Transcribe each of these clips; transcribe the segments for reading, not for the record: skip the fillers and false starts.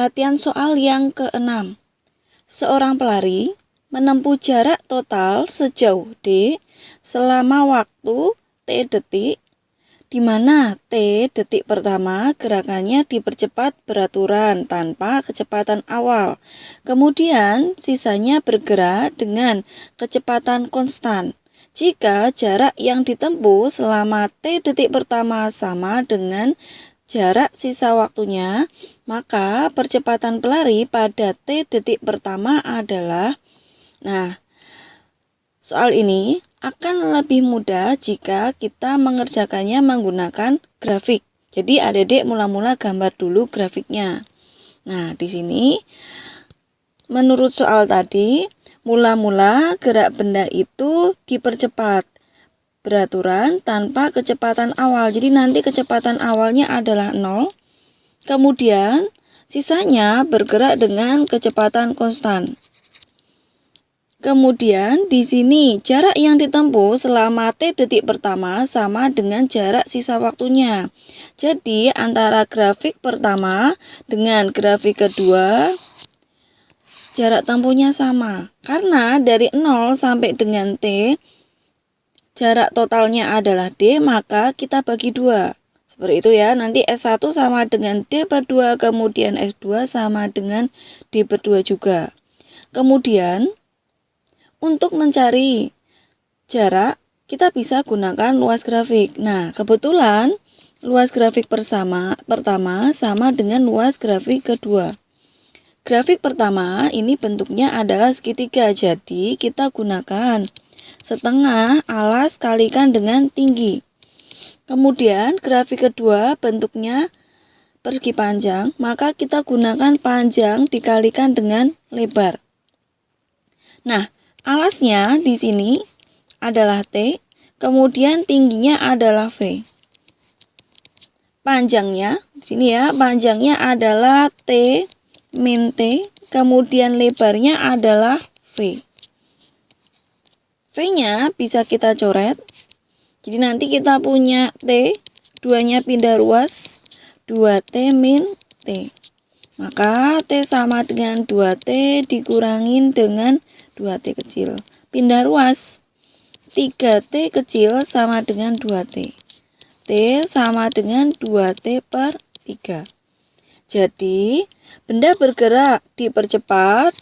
Latihan soal yang ke-6. Seorang pelari menempuh jarak total sejauh D selama waktu T detik, di mana T detik pertama gerakannya dipercepat beraturan tanpa kecepatan awal. Kemudian sisanya bergerak dengan kecepatan konstan. Jika jarak yang ditempuh selama T detik pertama sama dengan jarak sisa waktunya, maka percepatan pelari pada T detik pertama adalah, soal ini akan lebih mudah jika kita mengerjakannya menggunakan grafik. Jadi adik-adik mula-mula gambar dulu grafiknya. Nah, di sini menurut soal tadi, mula-mula gerak benda itu dipercepat beraturan tanpa kecepatan awal. Jadi nanti kecepatan awalnya adalah 0. Kemudian sisanya bergerak dengan kecepatan konstan. Kemudian di sini jarak yang ditempuh selama T detik pertama sama dengan jarak sisa waktunya. Jadi antara grafik pertama dengan grafik kedua jarak tempuhnya sama. Karena dari 0 sampai dengan T jarak totalnya adalah D, maka kita bagi 2. Seperti itu ya, nanti S1 sama dengan D per 2, kemudian S2 sama dengan D per 2 juga. Kemudian, untuk mencari jarak, kita bisa gunakan luas grafik. Nah, kebetulan luas grafik pertama sama dengan luas grafik kedua. Grafik pertama ini bentuknya adalah segitiga, jadi kita gunakan setengah alas kalikan dengan tinggi. Kemudian grafik kedua bentuknya persegi panjang, maka kita gunakan panjang dikalikan dengan lebar. Nah, alasnya di sini adalah T, kemudian tingginya adalah V. Panjangnya di sini ya, panjangnya adalah T min T, kemudian lebarnya adalah V. V-nya bisa kita coret. Jadi nanti kita punya T, 2-nya pindah ruas, 2T min T. Maka T sama dengan 2T dikurangin dengan 2T kecil. Pindah ruas, 3T kecil sama dengan 2T. T sama dengan 2T per 3. Jadi, benda bergerak dipercepat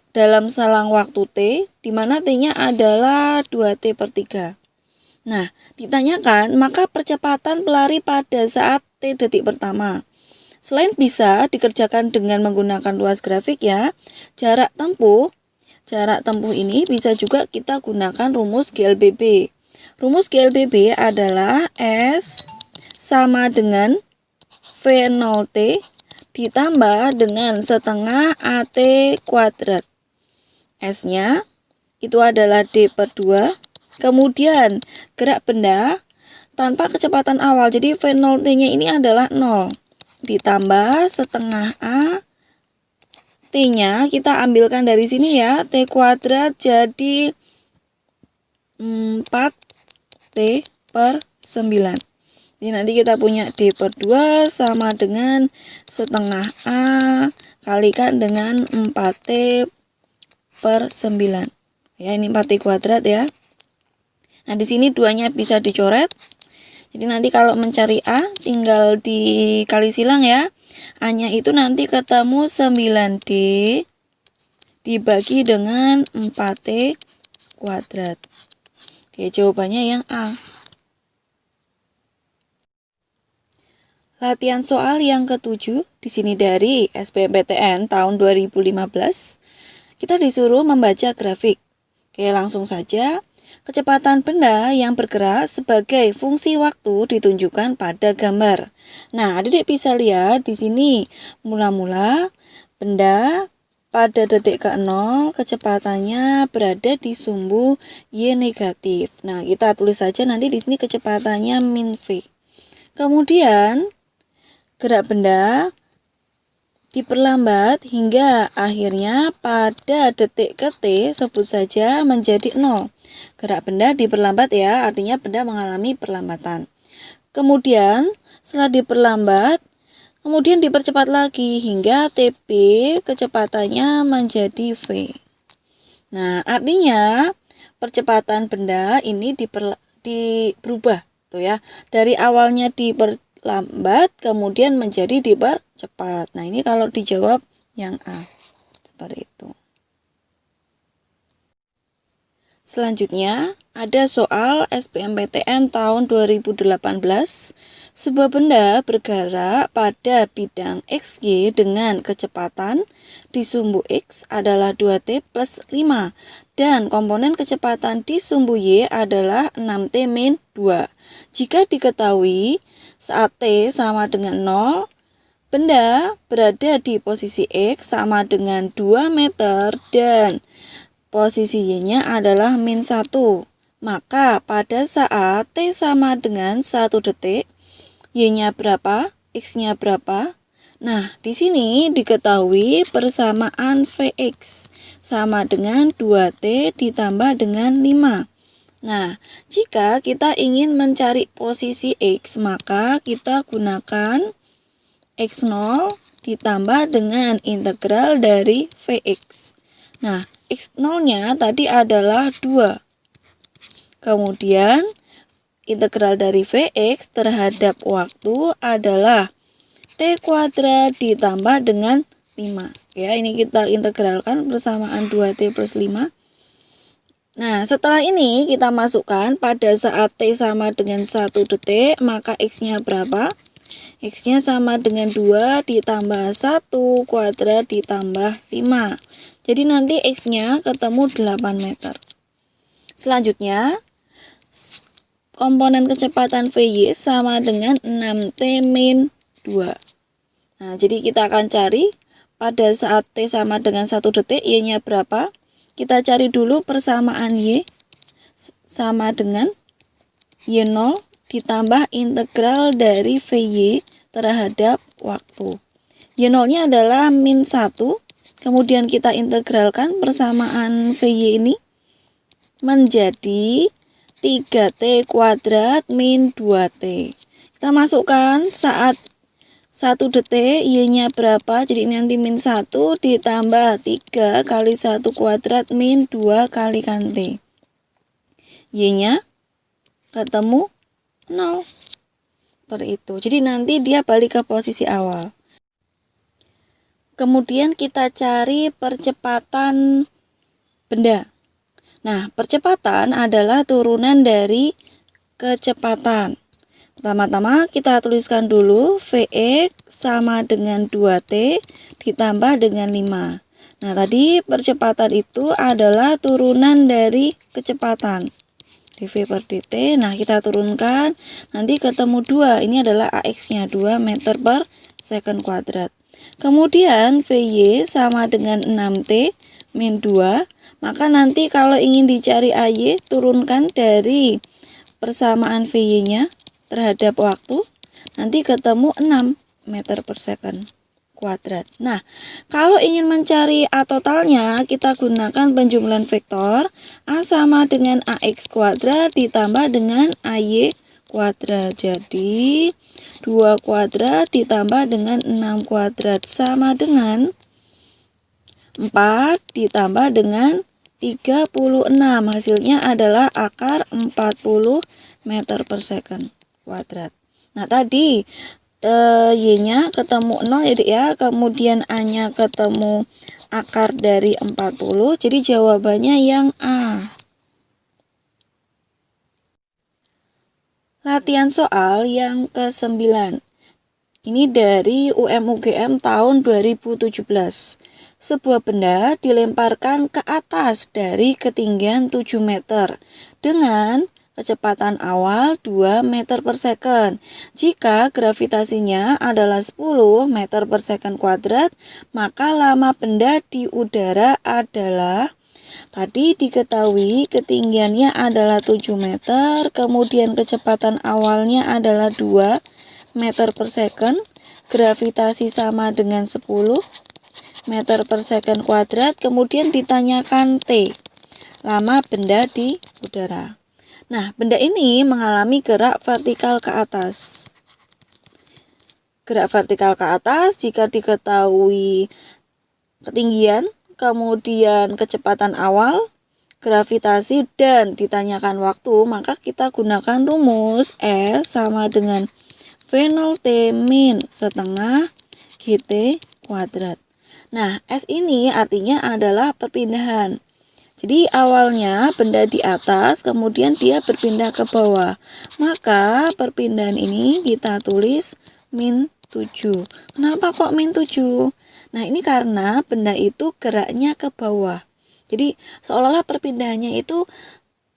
dalam selang waktu T, di mana T-nya adalah 2T per 3. Nah, ditanyakan, maka percepatan pelari pada saat T detik pertama. Selain bisa dikerjakan dengan menggunakan luas grafik ya, jarak tempuh ini bisa juga kita gunakan rumus GLBB. Rumus GLBB adalah S sama dengan V0T ditambah dengan setengah AT kuadrat. S-nya itu adalah D per 2. Kemudian gerak benda tanpa kecepatan awal. Jadi V0T-nya ini adalah 0. Ditambah setengah A. T-nya kita ambilkan dari sini ya. T kuadrat jadi 4T per 9. Jadi nanti kita punya D per 2 sama dengan setengah A kalikan dengan 4T per 9. Ya, ini 4T kuadrat ya. Nah, di sini 2-nya bisa dicoret. Jadi nanti kalau mencari A tinggal dikali silang ya. A-nya itu nanti ketemu 9D dibagi dengan 4T kuadrat. Oke, jawabannya yang A. Latihan soal yang ke-7 di sini dari SBMPTN tahun 2015. Kita disuruh membaca grafik. Oke, langsung saja. Kecepatan benda yang bergerak sebagai fungsi waktu ditunjukkan pada gambar. Nah, adik bisa lihat di sini mula-mula benda pada detik ke-0 kecepatannya berada di sumbu Y negatif. Nah, kita tulis saja nanti di sini kecepatannya min V. Kemudian gerak benda diperlambat hingga akhirnya pada detik ke T sebut saja menjadi 0. Gerak benda diperlambat ya, artinya benda mengalami perlambatan. Kemudian setelah diperlambat, Kemudian dipercepat lagi hingga TB kecepatannya menjadi V. Nah, artinya percepatan benda ini berubah tuh ya. Dari awalnya diperlambat kemudian menjadi dipercepat. Nah, ini kalau dijawab yang A. Seperti itu. Selanjutnya, ada soal SBMPTN tahun 2018. Sebuah benda bergerak pada bidang XY dengan kecepatan di sumbu X adalah 2T plus 5 dan komponen kecepatan di sumbu Y adalah 6T min 2. Jika diketahui saat T sama dengan 0, benda berada di posisi X sama dengan 2 meter dan posisi Y-nya adalah min 1. Maka pada saat T sama dengan 1 detik, Y-nya berapa? X-nya berapa? Nah, di sini diketahui persamaan Vx sama dengan 2T ditambah dengan 5. Nah, jika kita ingin mencari posisi X, maka kita gunakan X0 ditambah dengan integral dari Vx. Nah, X0-nya tadi adalah 2. Kemudian, integral dari Vx terhadap waktu adalah T kuadrat ditambah dengan 5. Ya, ini kita integralkan persamaan 2T plus 5. Nah, setelah ini kita masukkan pada saat T sama dengan 1 detik, maka X-nya berapa? X-nya sama dengan 2 ditambah 1 kuadrat ditambah 5. Jadi nanti X-nya ketemu 8 meter. Selanjutnya, komponen kecepatan Vy sama dengan 6T min 2. Nah, jadi kita akan cari pada saat T sama dengan 1 detik, Y-nya berapa? Kita cari dulu persamaan Y sama dengan Y0 ditambah integral dari Vy terhadap waktu. Y0-nya adalah min 1, kemudian kita integralkan persamaan Vy ini menjadi 3T kuadrat min 2T. Kita masukkan saat 1 detik, Y-nya berapa? Jadi nanti min 1 ditambah 3 kali 1 kuadrat min 2 kalikan T. Y-nya ketemu 0. Seperti itu. Jadi nanti dia balik ke posisi awal. Kemudian kita cari percepatan benda. Nah, percepatan adalah turunan dari kecepatan. Pertama-tama kita tuliskan dulu Vx sama dengan 2T ditambah dengan 5. Nah, tadi percepatan itu adalah turunan dari kecepatan. dV per dt. Nah, kita turunkan, nanti ketemu 2. Ini adalah AX-nya 2 meter per second kuadrat. Kemudian Vy sama dengan 6T min 2. Maka nanti kalau ingin dicari AY, turunkan dari persamaan Vy-nya terhadap waktu. Nanti ketemu 6 meter per second kuadrat. Nah, kalau ingin mencari A totalnya, kita gunakan penjumlahan vektor. A sama dengan AX kuadrat ditambah dengan AY kuadrat. Jadi, 2 kuadrat ditambah dengan 6 kuadrat sama dengan 4 ditambah dengan 36. Hasilnya adalah akar 40 meter per second kuadrat. Nah, tadi Y-nya ketemu 0 ya, kemudian A-nya ketemu akar dari 40, jadi jawabannya yang A. Latihan soal yang ke-9. Ini dari UM-UGM tahun 2017. Sebuah benda dilemparkan ke atas dari ketinggian 7 meter dengan kecepatan awal 2 meter per second. Jika gravitasinya adalah 10 meter per second kuadrat, maka lama benda di udara adalah, tadi diketahui ketinggiannya adalah 7 meter, kemudian kecepatan awalnya adalah 2 meter per second, gravitasi sama dengan 10 meter per second kuadrat, kemudian ditanyakan T, lama benda di udara. Nah, benda ini mengalami gerak vertikal ke atas. gerak vertikal ke atas jika diketahui ketinggian, kemudian kecepatan awal, gravitasi, dan ditanyakan waktu, maka kita gunakan rumus S sama dengan V0T min setengah GT kuadrat. Nah, S ini artinya adalah perpindahan. Jadi awalnya benda di atas, kemudian dia berpindah ke bawah. Maka perpindahan ini kita tulis min 7. Kenapa kok min 7? Nah, ini karena benda itu geraknya ke bawah. Jadi seolah-olah perpindahannya itu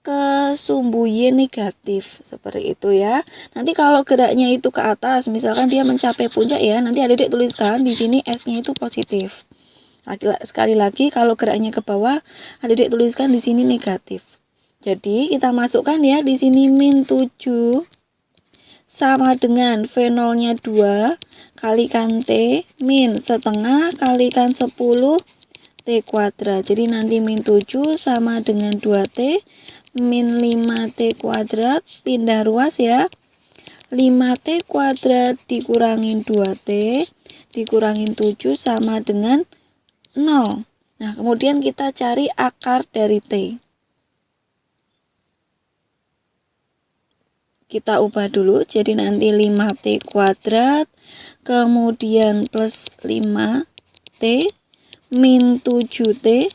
ke sumbu Y negatif, seperti itu ya. Nanti kalau geraknya itu ke atas, misalkan dia mencapai puncak ya, nanti adik-adik tuliskan di sini S-nya itu positif. Sekali lagi kalau geraknya ke bawah, adik-adik tuliskan di sini negatif. Jadi kita masukkan ya di sini min 7 sama dengan V0-nya 2 kalikan T min setengah kalikan 10 T kuadrat. Jadi nanti min 7 sama dengan 2T min 5T kuadrat, pindah ruas ya. 5T kuadrat dikurangin 2T dikurangin 7 sama dengan 0. Nah, kemudian kita cari akar dari T. Kita ubah dulu, jadi nanti 5T kuadrat, kemudian plus 5T, min 7T,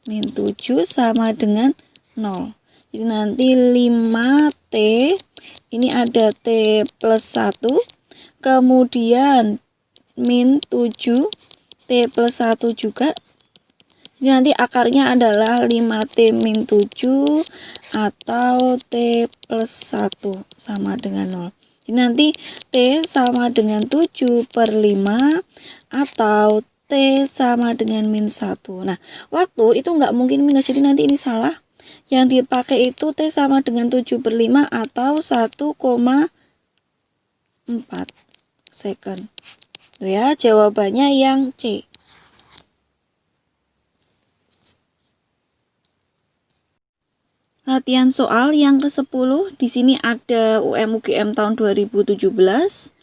min 7 sama dengan 0. Jadi nanti 5T, ini ada T plus 1, kemudian min 7, T plus 1 juga. Jadi nanti akarnya adalah 5T min 7 atau T plus 1 sama dengan 0. Jadi nanti T sama dengan 7 per 5 atau T sama dengan min 1. Nah, waktu itu nggak mungkin minus, jadi nanti ini salah. Yang dipakai itu T sama dengan 7 per 5 atau 1,4 second. Tuh ya, jawabannya yang C. Latihan soal yang ke-10, di sini ada UM/UGM tahun 2017.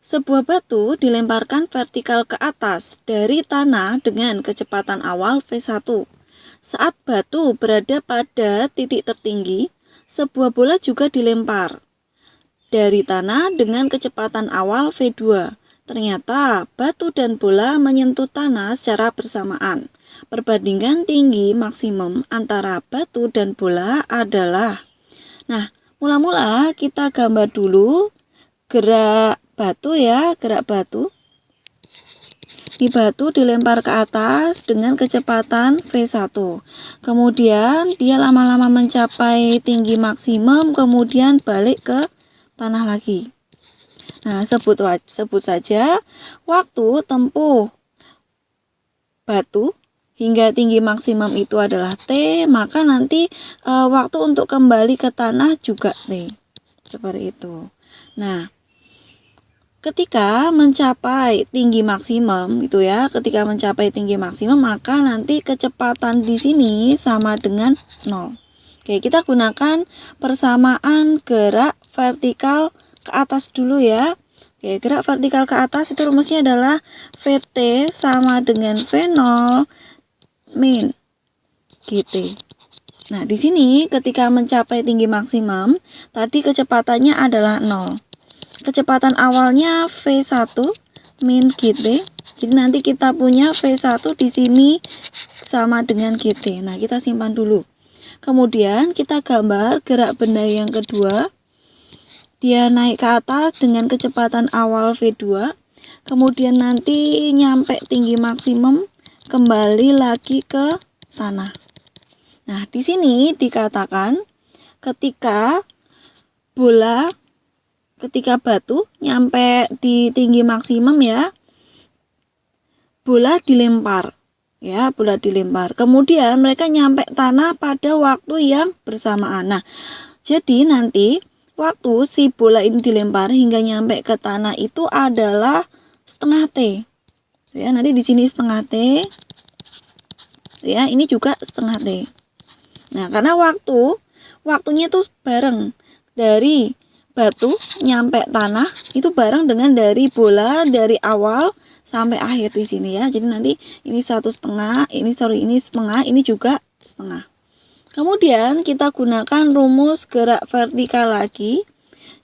Sebuah batu dilemparkan vertikal ke atas dari tanah dengan kecepatan awal V1. Saat batu berada pada titik tertinggi, sebuah bola juga dilempar dari tanah dengan kecepatan awal V2. Ternyata batu dan bola menyentuh tanah secara bersamaan. Perbandingan tinggi maksimum antara batu dan bola adalah. Nah, mula-mula kita gambar dulu gerak batu ya, gerak batu. Di batu dilempar ke atas dengan kecepatan V1. Kemudian dia lama-lama mencapai tinggi maksimum, kemudian balik ke tanah lagi. Nah, sebut saja waktu tempuh batu hingga tinggi maksimum itu adalah T, maka nanti waktu untuk kembali ke tanah juga T. Seperti itu. Nah, ketika mencapai tinggi maksimum gitu ya, ketika mencapai tinggi maksimum maka nanti kecepatan di sini sama dengan 0. Oke, kita gunakan persamaan gerak vertikal ke atas dulu ya. Oke, gerak vertikal ke atas itu rumusnya adalah VT sama dengan V0 min GT. Nah, di sini ketika mencapai tinggi maksimum, tadi kecepatannya adalah 0. Kecepatan awalnya V1 min GT. Jadi nanti kita punya V1 di sini sama dengan GT. Nah, kita simpan dulu. Kemudian kita gambar gerak benda yang kedua. Dia naik ke atas dengan kecepatan awal V2. Kemudian nanti nyampe tinggi maksimum, kembali lagi ke tanah. Nah, di sini dikatakan ketika batu nyampe di tinggi maksimum ya, bola dilempar. Ya, bola dilempar. Kemudian mereka nyampe tanah pada waktu yang bersamaan. Nah, jadi nanti waktu si bola ini dilempar hingga nyampe ke tanah itu adalah setengah T. Ya, nanti di sini setengah T. Ya, ini juga setengah T. Nah, karena waktunya itu bareng dari batu nyampe tanah itu bareng dengan dari bola dari awal sampai akhir di sini ya. Jadi nanti ini 1,5, ini setengah, ini juga setengah. Kemudian kita gunakan rumus gerak vertikal lagi.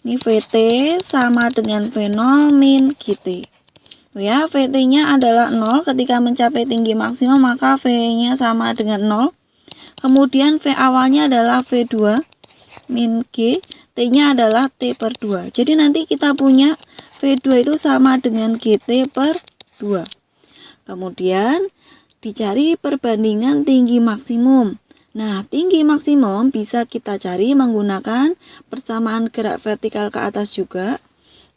Ini VT sama dengan V0 min GT. Ya, VT-nya adalah 0 ketika mencapai tinggi maksimum, maka V-nya sama dengan 0. Kemudian V awalnya adalah V2 min G, T-nya adalah T per 2. Jadi nanti kita punya V2 itu sama dengan GT per 2. Kemudian dicari perbandingan tinggi maksimum. Nah, tinggi maksimum bisa kita cari menggunakan persamaan gerak vertikal ke atas juga.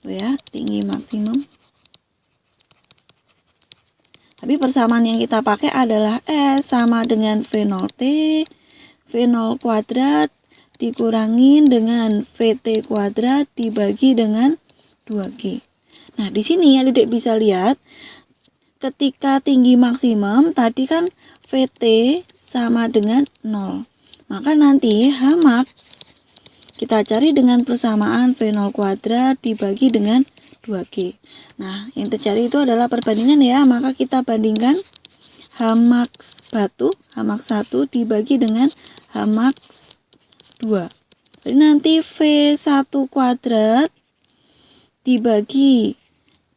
Ya, tinggi maksimum. Tapi persamaan yang kita pakai adalah S sama dengan V0T, V0 kuadrat dikurangin dengan VT kuadrat dibagi dengan 2G. Nah, di sini adik bisa lihat ketika tinggi maksimum tadi kan VT sama dengan 0. Maka nanti H max kita cari dengan persamaan V0 kuadrat dibagi dengan 2G. Nah, yang tercari itu adalah perbandingan ya, maka kita bandingkan H max batu, H max 1 dibagi dengan H max 2. Jadi nanti V1 kuadrat dibagi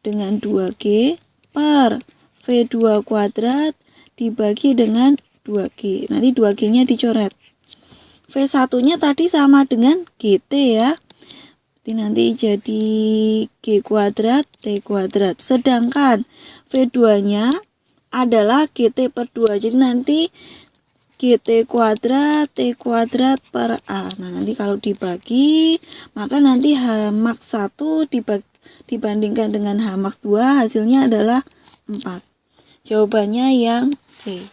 dengan 2G per V2 kuadrat dibagi dengan 2G. Nanti 2G-nya dicoret. V1-nya tadi sama dengan GT ya. Nanti jadi G kuadrat T kuadrat. Sedangkan V2-nya adalah GT per 2. Jadi nanti GT kuadrat T kuadrat per A. Nah, nanti kalau dibagi, maka nanti H max 1 dibandingkan dengan H max 2 hasilnya adalah 4. Jawabannya yang C.